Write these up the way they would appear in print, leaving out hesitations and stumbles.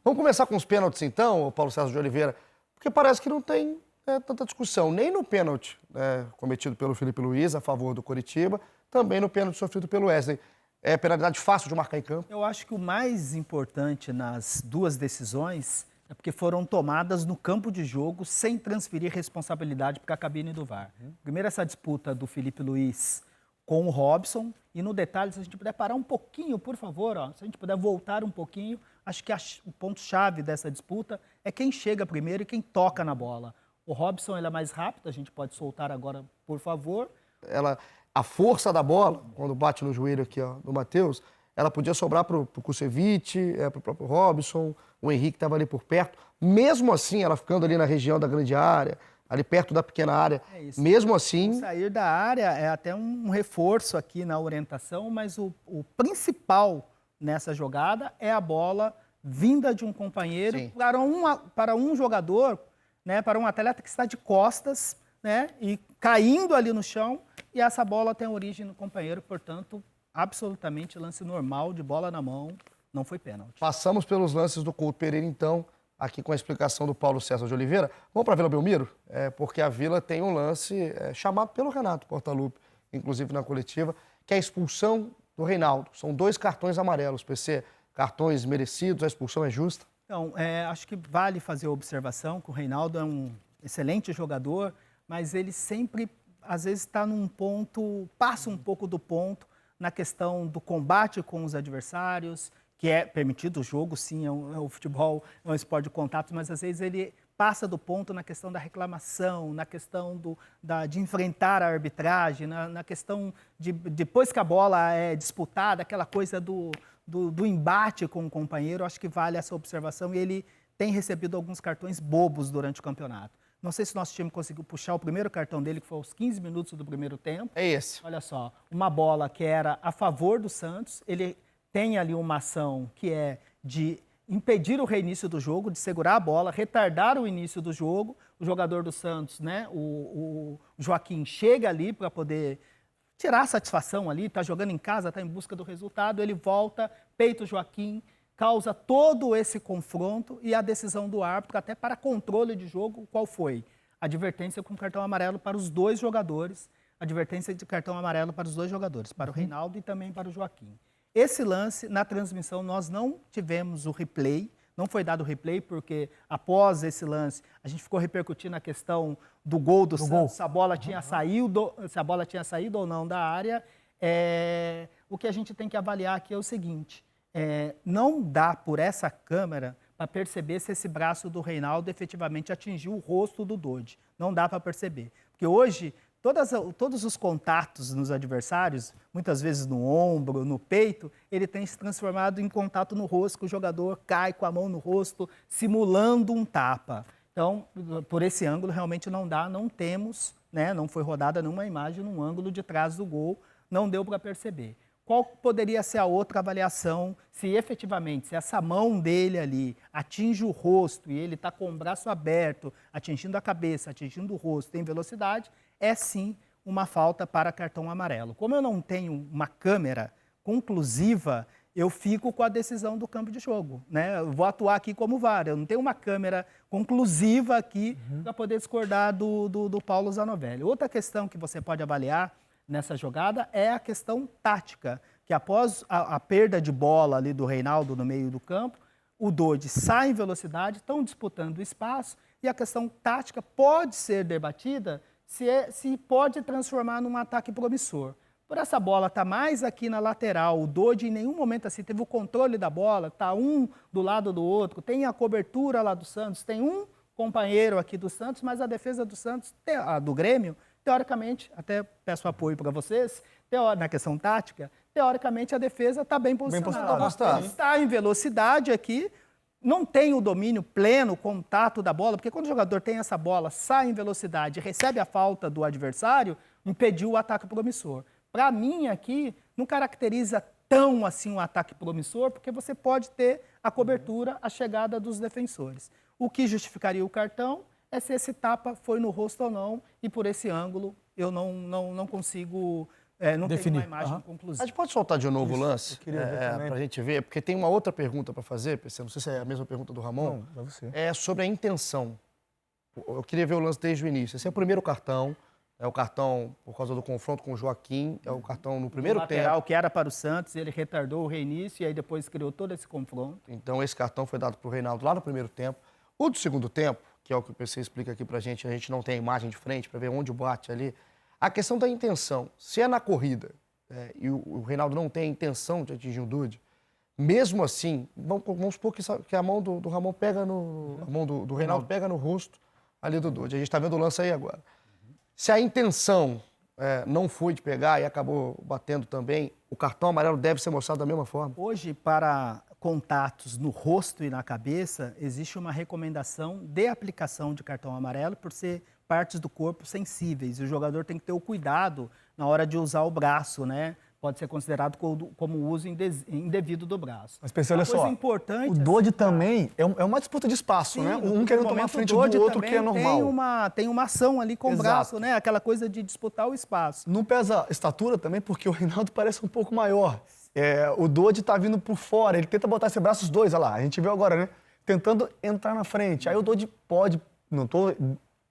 Vamos começar com os pênaltis, então, Paulo César de Oliveira, porque parece que não tem tanta discussão, nem no pênalti cometido pelo Filipe Luiz a favor do Coritiba, também no pênalti sofrido pelo Wesley. É penalidade fácil de marcar em campo? Eu acho que o mais importante nas duas decisões é porque foram tomadas no campo de jogo sem transferir responsabilidade para a cabine do VAR. Primeiro, essa disputa do Filipe Luiz com o Robson. E no detalhe, se a gente puder parar um pouquinho, por favor, se a gente puder voltar um pouquinho, acho que o ponto-chave dessa disputa é quem chega primeiro e quem toca na bola. O Robson ele é mais rápido, a gente pode soltar agora, por favor. A força da bola, quando bate no joelho aqui do Matheus, ela podia sobrar para o Kusevich, para o próprio Robson, o Henrique estava ali por perto. Mesmo assim, ela ficando ali na região da grande área, ali perto da pequena área, mesmo assim... O sair da área é até um reforço aqui na orientação, mas o principal nessa jogada é a bola vinda de um companheiro para um jogador, né, para um atleta que está de costas, né, e caindo ali no chão, e essa bola tem origem no companheiro, portanto, absolutamente lance normal de bola na mão, não foi pênalti. Passamos pelos lances do Couto Pereira, então, aqui com a explicação do Paulo César de Oliveira. Vamos para a Vila Belmiro? Porque a Vila tem um lance chamado pelo Renato Portaluppi, inclusive na coletiva, que é a expulsão do Reinaldo. São 2 cartões amarelos, PC, cartões merecidos, a expulsão é justa? Então, acho que vale fazer a observação que o Reinaldo é um excelente jogador, mas ele sempre, às vezes, está num ponto, passa um pouco do ponto na questão do combate com os adversários, que é permitido o jogo, sim, o futebol é um esporte de contato, mas às vezes ele passa do ponto na questão da reclamação, na questão de enfrentar a arbitragem, na questão de, depois que a bola é disputada, aquela coisa do embate com o companheiro. Acho que vale essa observação e ele tem recebido alguns cartões bobos durante o campeonato. Não sei se nosso time conseguiu puxar o primeiro cartão dele, que foi aos 15 minutos do primeiro tempo. É esse. Olha só, uma bola que era a favor do Santos, ele tem ali uma ação que é de impedir o reinício do jogo, de segurar a bola, retardar o início do jogo. O jogador do Santos, né, o Joaquim, chega ali para poder tirar a satisfação ali, está jogando em casa, está em busca do resultado, ele volta, peita o Joaquim, causa todo esse confronto e a decisão do árbitro, até para controle de jogo, qual foi? Advertência com cartão amarelo para os 2 jogadores, advertência de cartão amarelo para os 2 jogadores, para o Reinaldo e também para o Joaquim. Esse lance, na transmissão, nós não tivemos o replay, não foi dado o replay, porque após esse lance, a gente ficou repercutindo a questão do gol do Santos, se a bola tinha saído ou não da área. O que a gente tem que avaliar aqui é o seguinte, não dá por essa câmera para perceber se esse braço do Reinaldo efetivamente atingiu o rosto do Dodi. Não dá para perceber, porque hoje... Todos os contatos nos adversários, muitas vezes no ombro, no peito, ele tem se transformado em contato no rosto, que o jogador cai com a mão no rosto, simulando um tapa. Então, por esse ângulo, realmente não dá, não temos, né, não foi rodada nenhuma imagem num ângulo de trás do gol, não deu para perceber. Qual poderia ser a outra avaliação se efetivamente, se essa mão dele ali atinge o rosto e ele está com o braço aberto, atingindo a cabeça, atingindo o rosto em velocidade, é sim uma falta para cartão amarelo. Como eu não tenho uma câmera conclusiva, eu fico com a decisão do campo de jogo, né? Eu vou atuar aqui como VAR, eu não tenho uma câmera conclusiva aqui para poder discordar do Paulo Zanovelli. Outra questão que você pode avaliar nessa jogada é a questão tática, que após a perda de bola ali do Reinaldo no meio do campo, o Dodi sai em velocidade, estão disputando o espaço, e a questão tática pode ser debatida se pode transformar num ataque promissor. Por essa bola estar mais aqui na lateral, o Dodi em nenhum momento assim teve o controle da bola, está um do lado do outro, tem a cobertura lá do Santos, tem um companheiro aqui do Santos, mas a defesa do Santos, do Grêmio, teoricamente, até peço apoio para vocês, na questão tática, teoricamente a defesa está bem posicionada. Está em velocidade aqui, não tem o domínio pleno, contato da bola, porque quando o jogador tem essa bola, sai em velocidade, recebe a falta do adversário, impediu o ataque promissor. Para mim aqui, não caracteriza tão assim um ataque promissor, porque você pode ter a cobertura, a chegada dos defensores. O que justificaria o cartão é se esse tapa foi no rosto ou não, e por esse ângulo eu não consigo não Definir. tem uma imagem A conclusiva. gente pode soltar de novo o lance? eu queria ver também. Pra gente ver, porque tem uma outra pergunta para fazer, PC, não sei se é a mesma pergunta do Ramon. Não, vai você. É sobre a intenção. Eu queria ver o lance desde o início. Esse é o primeiro cartão, é o cartão por causa do confronto com o Joaquim, é o cartão no primeiro O lateral tempo. que era para o Santos, ele retardou o reinício e aí depois criou todo esse confronto. Então esse cartão foi dado para o Reinaldo lá no primeiro tempo. O do segundo tempo, que é o que o PC explica aqui pra gente não tem a imagem de frente para ver onde bate ali. A questão da intenção. Se é na corrida e o Reinaldo não tem a intenção de atingir o Dude, mesmo assim, vamos supor que a mão do Ramon pega no. A mão do Reinaldo pega no rosto ali do Dude. A gente está vendo o lance aí agora. Se a intenção não foi de pegar e acabou batendo também, o cartão amarelo deve ser mostrado da mesma forma. Hoje, para contatos no rosto e na cabeça, existe uma recomendação de aplicação de cartão amarelo por ser partes do corpo sensíveis. O jogador tem que ter o cuidado na hora de usar o braço, né? Pode ser considerado como uso indevido do braço. Mas, PC, olha Uma coisa só, importante, o Dodge também é uma disputa de espaço, sim, né? no Um querendo momento, tomar a frente o Dodge do outro, que é também normal. Tem uma ação ali com o Exato. braço, né? Aquela coisa de disputar o espaço. Não pesa estatura também, porque o Reinaldo parece um pouco maior. O Dodge tá vindo por fora, ele tenta botar esse braço os dois, olha lá, a gente viu agora, né? Tentando entrar na frente. Aí o Dodge pode, não tô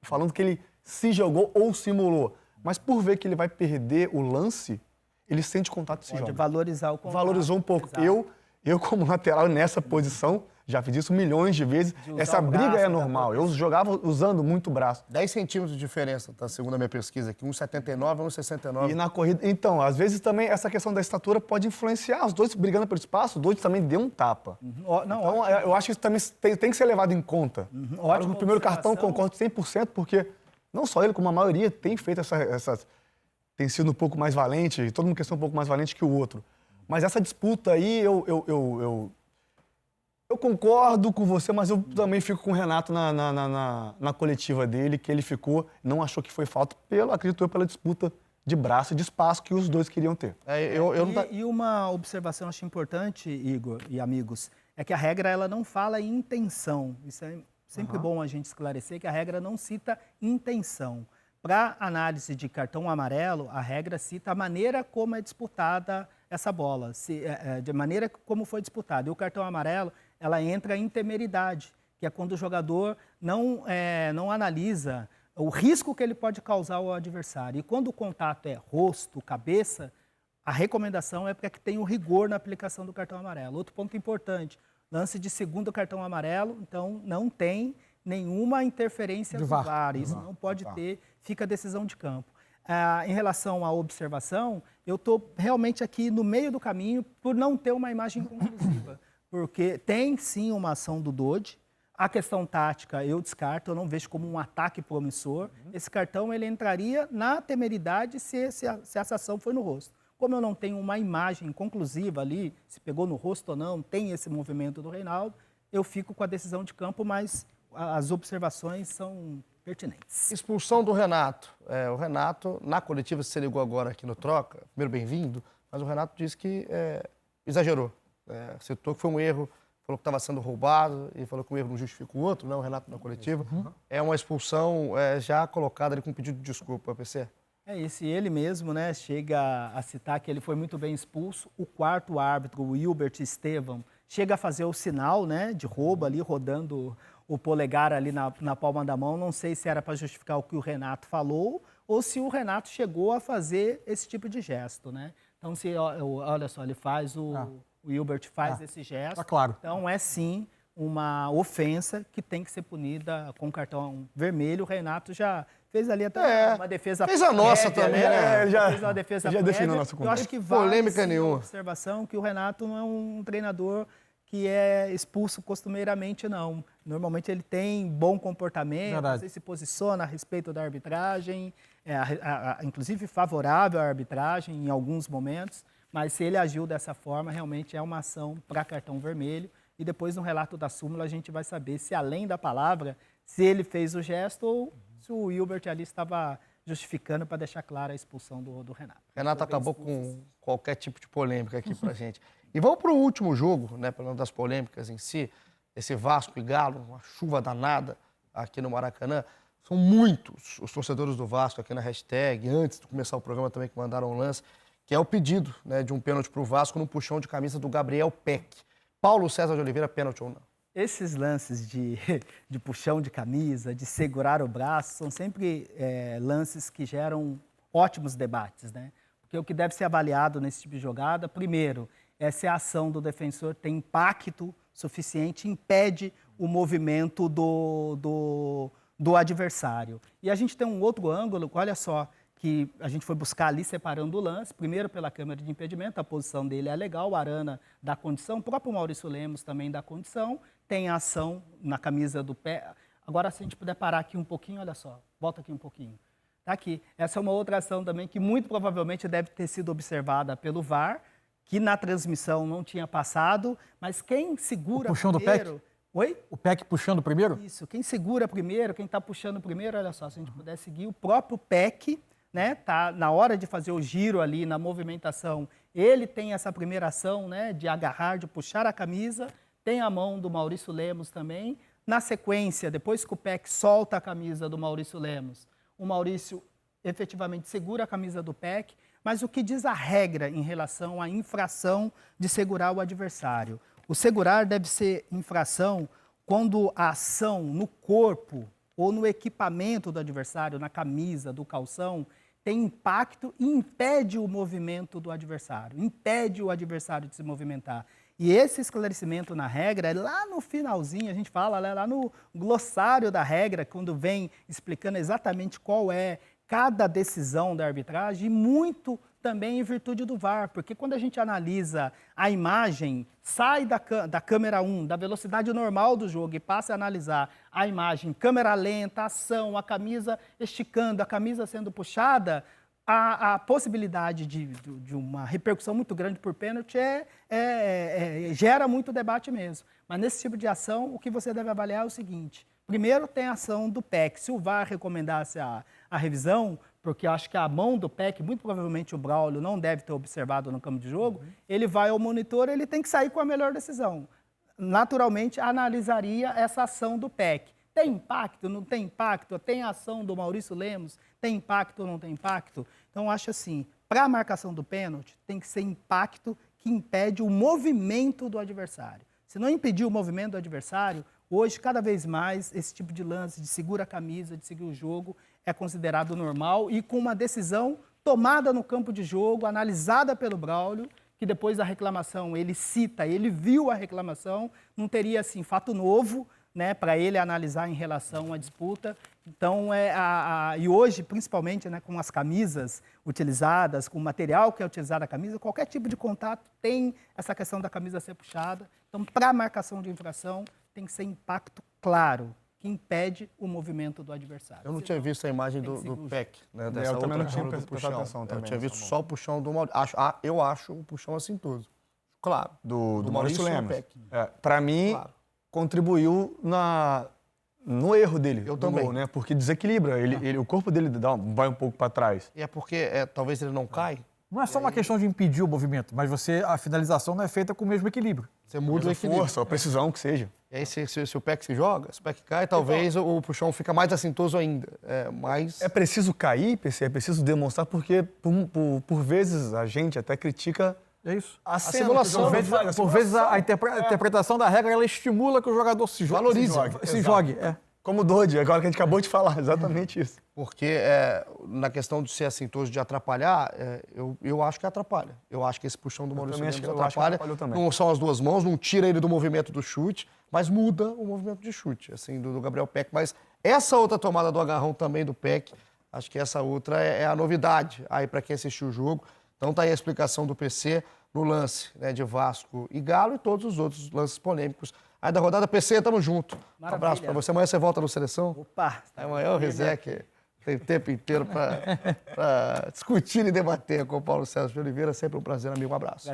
falando que ele se jogou ou simulou, mas por ver que ele vai perder o lance, ele sente contato e se Pode joga. valorizar o contato. Valorizou um pouco. Exato. Eu como lateral nessa posição, já fiz isso milhões de vezes. De usar Essa o briga braço, é né? normal. Eu jogava usando muito o braço. 10 centímetros de diferença, tá? Segundo a minha pesquisa aqui. 1,79 a 1,69. E na corrida. Então, às vezes também essa questão da estatura pode influenciar. Os dois brigando pelo espaço, o Dodge também deu um tapa. Não, Então, eu acho que isso também tem que ser levado em conta. Claro que no primeiro cartão, concordo 100%, porque não só ele, como a maioria, tem feito essas. Tem sido um pouco mais valente, todo mundo quer ser um pouco mais valente que o outro. Mas essa disputa aí, eu concordo com você, mas eu também fico com o Renato na coletiva dele, que ele não achou que foi falta, acredito eu, pela disputa de braço e de espaço que os dois queriam ter. E uma observação acho importante, Igor e amigos, é que a regra ela não fala em intenção. Isso é sempre bom a gente esclarecer, que a regra não cita intenção. Para análise de cartão amarelo, a regra cita a maneira como é disputada essa bola, de maneira como foi disputada. E o cartão amarelo, ela entra em temeridade, que é quando o jogador não analisa o risco que ele pode causar ao adversário. E quando o contato é rosto, cabeça, a recomendação é para que tenha o rigor na aplicação do cartão amarelo. Outro ponto importante, lance de segundo cartão amarelo, então não tem nenhuma interferência do VAR. Isso não pode ter, fica a decisão de campo. Em relação à observação, eu estou realmente aqui no meio do caminho por não ter uma imagem conclusiva, porque tem sim uma ação do Dodge. A questão tática eu descarto, eu não vejo como um ataque promissor. Esse cartão ele entraria na temeridade se essa ação foi no rosto. Como eu não tenho uma imagem conclusiva ali, se pegou no rosto ou não, tem esse movimento do Reinaldo, eu fico com a decisão de campo, mas as observações são pertinentes. Expulsão do Renato. O Renato, na coletiva, você ligou agora aqui no Troca, primeiro bem-vindo, mas o Renato disse que exagerou. Citou que foi um erro, falou que estava sendo roubado e falou que um erro não justifica o outro, né? O Renato na coletiva. É uma expulsão já colocada ali com pedido de desculpa, PC. Isso, e ele mesmo, né, chega a citar que ele foi muito bem expulso. O quarto árbitro, o Hilbert Estevam, chega a fazer o sinal, né, de roubo ali, rodando o polegar ali na palma da mão. Não sei se era para justificar o que o Renato falou ou se o Renato chegou a fazer esse tipo de gesto, né? Então, olha só, ele faz o Hilbert faz esse gesto. Tá claro. Então, é sim uma ofensa que tem que ser punida com cartão vermelho. O Renato já fez ali até uma defesa fez a nossa prévia, também, né? Já fez uma defesa já prévia. definiu a nossa Eu acho que vale polêmica sim, nenhuma. a observação que o Renato não é um treinador que é expulso costumeiramente, não. Normalmente ele tem bom comportamento, você se posiciona a respeito da arbitragem, inclusive favorável à arbitragem em alguns momentos, mas se ele agiu dessa forma, realmente é uma ação para cartão vermelho. E depois, no relato da súmula, a gente vai saber se, além da palavra, se ele fez o gesto ou se o Hilbert ali estava justificando para deixar clara a expulsão do Renato. Renato acabou com qualquer tipo de polêmica aqui pra gente. E vamos para o último jogo, né, pelo menos das polêmicas em si, esse Vasco e Galo, uma chuva danada aqui no Maracanã. São muitos os torcedores do Vasco aqui na hashtag, antes de começar o programa também, que mandaram um lance, que é o pedido, né, de um pênalti para o Vasco no puxão de camisa do Gabriel Peck. Paulo César de Oliveira, pênalti ou não? Esses lances de puxão de camisa, de segurar o braço, são sempre lances que geram ótimos debates, né? Porque o que deve ser avaliado nesse tipo de jogada, primeiro, é se a ação do defensor tem impacto suficiente, impede o movimento do adversário. E a gente tem um outro ângulo, olha só, que a gente foi buscar ali separando o lance, primeiro pela câmera de impedimento, a posição dele é legal, o Arana dá condição, o próprio Maurício Lemos também dá condição, tem a ação na camisa do pé. Agora, se a gente puder parar aqui um pouquinho, olha só, volta aqui um pouquinho. Tá aqui. Essa é uma outra ação também que muito provavelmente deve ter sido observada pelo VAR, que na transmissão não tinha passado, mas quem segura o puxão primeiro... do Peck? Oi? O Peck puxando primeiro? Isso, quem segura primeiro, quem está puxando primeiro, olha só, se a gente puder seguir, o próprio Peck, né, tá na hora de fazer o giro ali, na movimentação, ele tem essa primeira ação, né, de agarrar, de puxar a camisa, tem a mão do Maurício Lemos também. Na sequência, depois que o Peck solta a camisa do Maurício Lemos, o Maurício efetivamente segura a camisa do Peck, mas o que diz a regra em relação à infração de segurar o adversário? O segurar deve ser infração quando a ação no corpo ou no equipamento do adversário, na camisa, do calção, tem impacto e impede o movimento do adversário, impede o adversário de se movimentar. E esse esclarecimento na regra, é lá no finalzinho, a gente fala lá no glossário da regra, quando vem explicando exatamente qual é cada decisão da arbitragem, e muito também em virtude do VAR, porque quando a gente analisa a imagem, sai da câmera 1, da velocidade normal do jogo e passa a analisar a imagem, câmera lenta, ação, a camisa esticando, a camisa sendo puxada, a possibilidade de uma repercussão muito grande por pênalti gera muito debate mesmo. Mas nesse tipo de ação, o que você deve avaliar é o seguinte: primeiro tem a ação do Peck. Se o VAR recomendasse a revisão, porque eu acho que a mão do Peck, muito provavelmente o Braulio não deve ter observado no campo de jogo, ele vai ao monitor, ele tem que sair com a melhor decisão. Naturalmente, analisaria essa ação do Peck. Tem impacto? Não tem impacto? Tem a ação do Maurício Lemos? Tem impacto ou não tem impacto? Então, eu acho assim, para a marcação do pênalti, tem que ser impacto que impede o movimento do adversário. Se não impedir o movimento do adversário, hoje, cada vez mais, esse tipo de lance de segura a camisa, de seguir o jogo, é considerado normal e com uma decisão tomada no campo de jogo, analisada pelo Braulio, que depois da reclamação ele cita, ele viu a reclamação, não teria, assim, fato novo, né, para ele analisar em relação à disputa. Então, e hoje, principalmente, né, com as camisas utilizadas, com o material que é utilizado a camisa, qualquer tipo de contato tem essa questão da camisa ser puxada. Então, para a marcação de infração, tem que ser impacto claro, que impede o movimento do adversário. Eu não tinha visto a imagem do Peck, né, dessa eu também não tinha do prestado puxão. atenção também. Eu tinha visto só o puxão do Maurício. Eu acho o puxão assintoso. Claro. Do Maurício Lemos. Peck. Para mim, claro, contribuiu no erro dele. Eu também. Gol, né? Porque desequilibra. O corpo dele vai um pouco para trás. E é porque talvez ele não cai. Não é só uma questão de impedir o movimento, mas a finalização não é feita com o mesmo equilíbrio. Você muda o equilíbrio. Força, a precisão que seja. E aí, se o Peck se joga, se o Peck cai, talvez o puxão fica mais assintoso ainda. É preciso cair, PC, é preciso demonstrar, porque por vezes a gente até critica a simulação. Por vezes a interpretação da regra ela estimula que o jogador se jogue. Valorize. Se jogue. Como o Dodge, agora que a gente acabou de falar, exatamente isso. Porque na questão de ser assintoso, de atrapalhar, eu acho que atrapalha. Eu acho que esse puxão do Maurício Lemos atrapalha. Não são as duas mãos, não tira ele do movimento do chute, mas muda o movimento de chute, assim, do Gabriel Peck. Mas essa outra tomada do agarrão também do Peck, acho que essa outra é a novidade aí para quem assistiu o jogo. Então tá aí a explicação do PC no lance, né, de Vasco e Galo e todos os outros lances polêmicos aí da rodada. PC, tamo junto. Maravilha. Um abraço para você. Amanhã você volta no Seleção? Opa! Amanhã o Rizek tem tempo inteiro para discutir e debater com o Paulo César de Oliveira. Sempre um prazer, amigo. Um abraço.